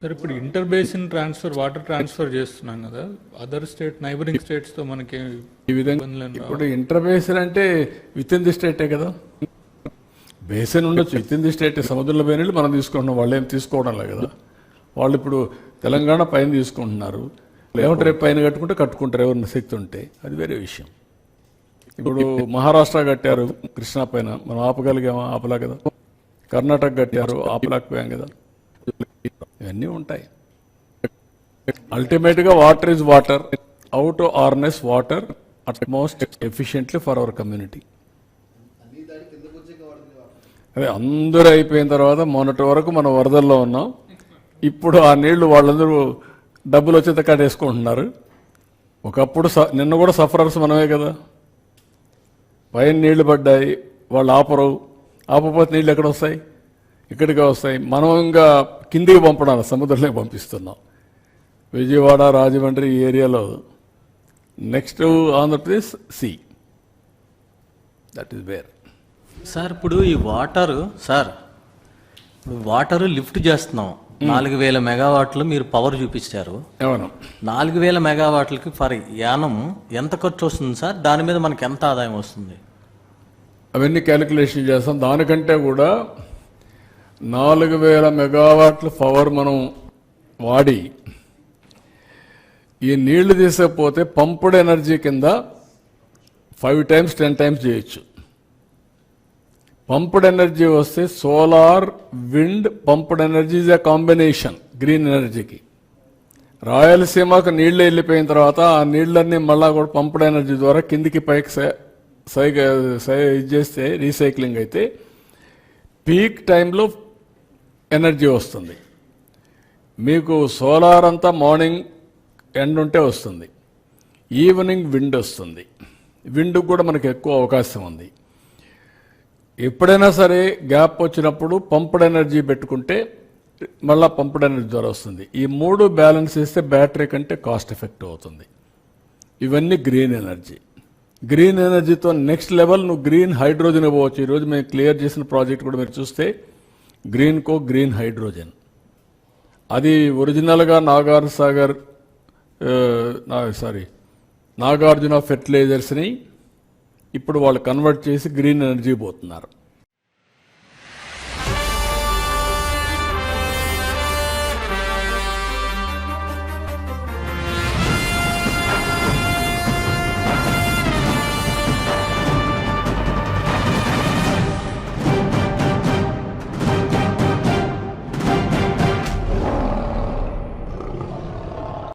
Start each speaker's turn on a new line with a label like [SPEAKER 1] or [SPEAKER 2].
[SPEAKER 1] Sir ఇప్పుడు inter basin transfer water transfer చేస్తున్నాం కదా, అదర్ స్టేట్ నైబరింగ్ స్టేట్స్ తో మనకి
[SPEAKER 2] ఈ విధంగా ఇప్పుడు ఇంటర్ బేసిన్ అంటే విత్ ఇన్ ది స్టేటే కదా. బేసిన్ ఉండొచ్చు విత్ ఇన్ ది స్టేట్. సముద్రంలో పోయిన మనం తీసుకుంటున్నాం, వాళ్ళు ఏం తీసుకోవడం లేదు కదా. వాళ్ళు ఇప్పుడు తెలంగాణ పైన తీసుకుంటున్నారు, లేకుంటే రేపు పైన కట్టుకుంటారు ఎవరిన శక్తి ఉంటే, అది వేరే విషయం. ఇప్పుడు మహారాష్ట్ర కట్టారు కృష్ణా పైన, మనం ఆపగలిగామా? ఆపలా కదా. కర్ణాటక కట్టారు, ఆపలేకపోయాం కదా. ఇవన్నీ ఉంటాయి. అల్టిమేట్గా water is water, how to harness water at most efficiently for our community. అదే అందరూ అయిపోయిన తర్వాత మొన్నటి వరకు మనం వరదల్లో ఉన్నాం. ఇప్పుడు ఆ నీళ్లు వాళ్ళందరూ డబ్బులు వచ్చేంత కట్టేసుకుంటున్నారు. ఒకప్పుడు నిన్న కూడా సఫరర్స్ మనమే కదా. పైన నీళ్లు పడ్డాయి, వాళ్ళు ఆపపోతే నీళ్ళు ఎక్కడ వస్తాయి? ఇక్కడికి వస్తాయి. మనం ఇంకా కిందికి పంపడాలి, సముద్రంలోకి పంపిస్తున్నాం. విజయవాడ, రాజమండ్రి ఈ ఏరియాలో. Next Andhra Pradesh see, that is where.
[SPEAKER 3] Sir ఇప్పుడు ఈ వాటర్ లిఫ్ట్ చేస్తున్నాం. 4000 మెగావాట్లు మీరు పవర్ చూపించారు.
[SPEAKER 2] అవును.
[SPEAKER 3] 4000 మెగావాట్లకి ఫర్ యానం ఎంత ఖర్చు వస్తుంది సార్? దాని మీద మనకి ఎంత ఆదాయం వస్తుంది?
[SPEAKER 2] అవన్నీ క్యాలిక్యులేషన్ చేస్తాం. దానికంటే కూడా 4000 మెగావాట్ల పవర్ మనం వాడి ఈ నీళ్లు తీసకపోతే పంపుడ్ ఎనర్జీ కింద 5 times 10 times చేయొచ్చు. పంప్డ్ ఎనర్జీ వస్తే solar, wind, pumped energy is a combination green ఎనర్జీకి. రాయలసీమకు నీళ్లు వెళ్ళిపోయిన తర్వాత ఆ నీళ్ళన్నీ మళ్ళా కూడా పంప్డ్ ఎనర్జీ ద్వారా కిందికి పైకి ఇది చేస్తే రీసైక్లింగ్ అయితే పీక్ టైంలో ఎనర్జీ వస్తుంది. మీకు సోలార్ అంతా మార్నింగ్ ఎండ్ ఉంటే వస్తుంది, ఈవినింగ్ విండ్ వస్తుంది. విండ్కి కూడా మనకు ఎక్కువ అవకాశం ఉంది. ఎప్పుడైనా సరే గ్యాప్ వచ్చినప్పుడు పంప్డ్ ఎనర్జీ పెట్టుకుంటే మళ్ళీ పంప్డ్ ఎనర్జీ ద్వారా వస్తుంది. ఈ 3 బ్యాలెన్స్ చేస్తే బ్యాటరీ కంటే కాస్ట్ ఎఫెక్టివ్ అవుతుంది. ఇవన్నీ గ్రీన్ ఎనర్జీ. గ్రీన్ ఎనర్జీతో నెక్స్ట్ లెవెల్ నువ్వు గ్రీన్ హైడ్రోజన్ ఇవ్వచ్చు. ఈరోజు మేము క్లియర్ చేసిన ప్రాజెక్ట్ కూడా మీరు చూస్తే గ్రీన్ హైడ్రోజన్, అది ఒరిజినల్గా నాగార్జున ఫెర్టిలైజర్స్ని ఇప్పుడు వాళ్ళు కన్వర్ట్ చేసి గ్రీన్ ఎనర్జీ పోతున్నారు.